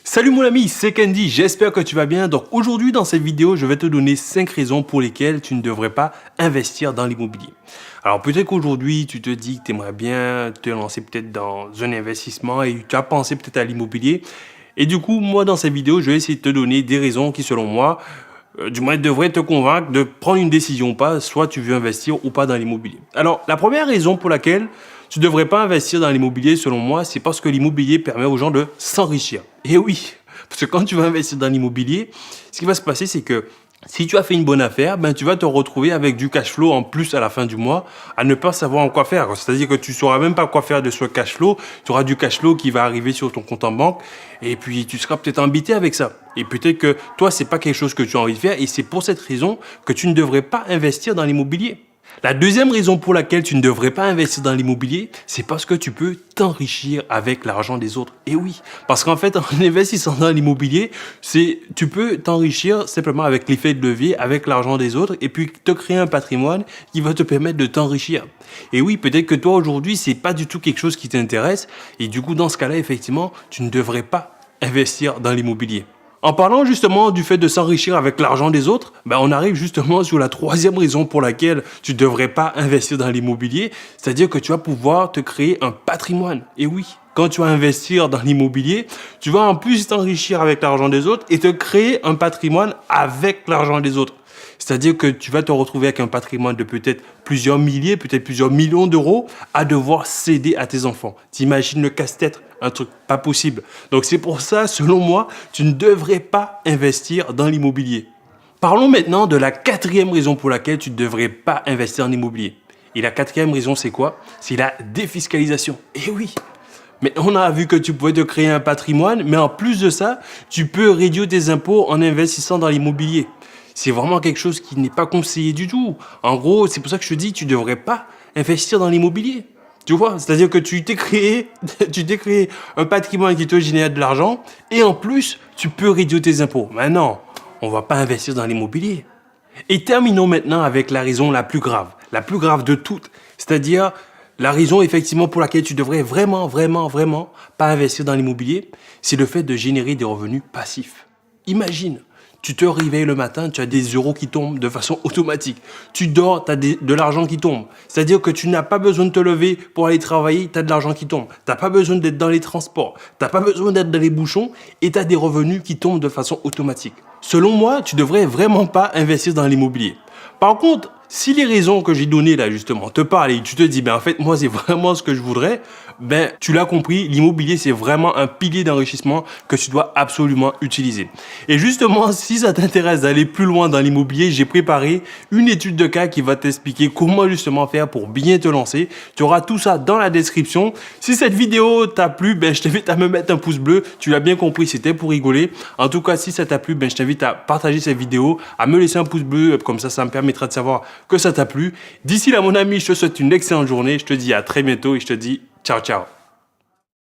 Salut mon ami, c'est Candy, j'espère que tu vas bien. Donc aujourd'hui dans cette vidéo, je vais te donner 5 raisons pour lesquelles tu ne devrais pas investir dans l'immobilier. Alors peut-être qu'aujourd'hui tu te dis que tu aimerais bien te lancer peut-être dans un investissement et tu as pensé peut-être à l'immobilier. Et du coup, moi dans cette vidéo, je vais essayer de te donner des raisons qui selon moi, du moins devraient te convaincre de prendre une décision ou pas, soit tu veux investir ou pas dans l'immobilier. Alors la première raison pour laquelle tu ne devrais pas investir dans l'immobilier, selon moi, c'est parce que l'immobilier permet aux gens de s'enrichir. Et oui, parce que quand tu vas investir dans l'immobilier, ce qui va se passer, c'est que si tu as fait une bonne affaire, ben tu vas te retrouver avec du cash flow en plus à la fin du mois, à ne pas savoir en quoi faire. C'est-à-dire que tu ne sauras même pas quoi faire de ce cash flow. Tu auras du cash flow qui va arriver sur ton compte en banque et puis tu seras peut-être embêté avec ça. Et peut-être que toi, c'est pas quelque chose que tu as envie de faire et c'est pour cette raison que tu ne devrais pas investir dans l'immobilier. La deuxième raison pour laquelle tu ne devrais pas investir dans l'immobilier, c'est parce que tu peux t'enrichir avec l'argent des autres. Et oui, parce qu'en fait, en investissant dans l'immobilier, tu peux t'enrichir simplement avec l'effet de levier, avec l'argent des autres, et puis te créer un patrimoine qui va te permettre de t'enrichir. Et oui, peut-être que toi aujourd'hui, c'est pas du tout quelque chose qui t'intéresse, et du coup, dans ce cas-là, effectivement, tu ne devrais pas investir dans l'immobilier. En parlant justement du fait de s'enrichir avec l'argent des autres, on arrive justement sur la troisième raison pour laquelle tu ne devrais pas investir dans l'immobilier, c'est-à-dire que tu vas pouvoir te créer un patrimoine. Et oui, quand tu vas investir dans l'immobilier, tu vas en plus t'enrichir avec l'argent des autres et te créer un patrimoine avec l'argent des autres. C'est-à-dire que tu vas te retrouver avec un patrimoine de peut-être plusieurs milliers, peut-être plusieurs millions d'euros à devoir céder à tes enfants. T'imagines le casse-tête, un truc pas possible. Donc c'est pour ça, selon moi, tu ne devrais pas investir dans l'immobilier. Parlons maintenant de la quatrième raison pour laquelle tu ne devrais pas investir en immobilier. Et la quatrième raison, c'est quoi? C'est la défiscalisation. Et oui, mais on a vu que tu pouvais te créer un patrimoine, mais en plus de ça, tu peux réduire tes impôts en investissant dans l'immobilier. C'est vraiment quelque chose qui n'est pas conseillé du tout. En gros, c'est pour ça que je te dis, tu ne devrais pas investir dans l'immobilier. Tu vois, c'est-à-dire que tu t'es créé un patrimoine qui te génère de l'argent et en plus, tu peux réduire tes impôts. Maintenant, on ne va pas investir dans l'immobilier. Et terminons maintenant avec la raison la plus grave de toutes. C'est-à-dire la raison effectivement pour laquelle tu devrais vraiment pas investir dans l'immobilier, c'est le fait de générer des revenus passifs. Imagine. Tu te réveilles le matin, tu as des euros qui tombent de façon automatique. Tu dors, tu as de l'argent qui tombe. C'est-à-dire que tu n'as pas besoin de te lever pour aller travailler, tu as de l'argent qui tombe. Tu n'as pas besoin d'être dans les transports, tu n'as pas besoin d'être dans les bouchons et tu as des revenus qui tombent de façon automatique. Selon moi, tu devrais vraiment pas investir dans l'immobilier. Par contre, si les raisons que j'ai données là justement te parlent et tu te dis en fait moi c'est vraiment ce que je voudrais, tu l'as compris, l'immobilier c'est vraiment un pilier d'enrichissement que tu dois absolument utiliser. Et justement, si ça t'intéresse d'aller plus loin dans l'immobilier, j'ai préparé une étude de cas qui va t'expliquer comment justement faire pour bien te lancer. Tu auras tout ça dans la description. Si cette vidéo t'a plu, je t'invite à me mettre un pouce bleu. Tu l'as bien compris, c'était pour rigoler. En tout cas, si ça t'a plu, je t'invite à partager cette vidéo, à me laisser un pouce bleu, comme ça me permettra de savoir que ça t'a plu. D'ici là, mon ami, je te souhaite une excellente journée. Je te dis à très bientôt et je te dis ciao, ciao.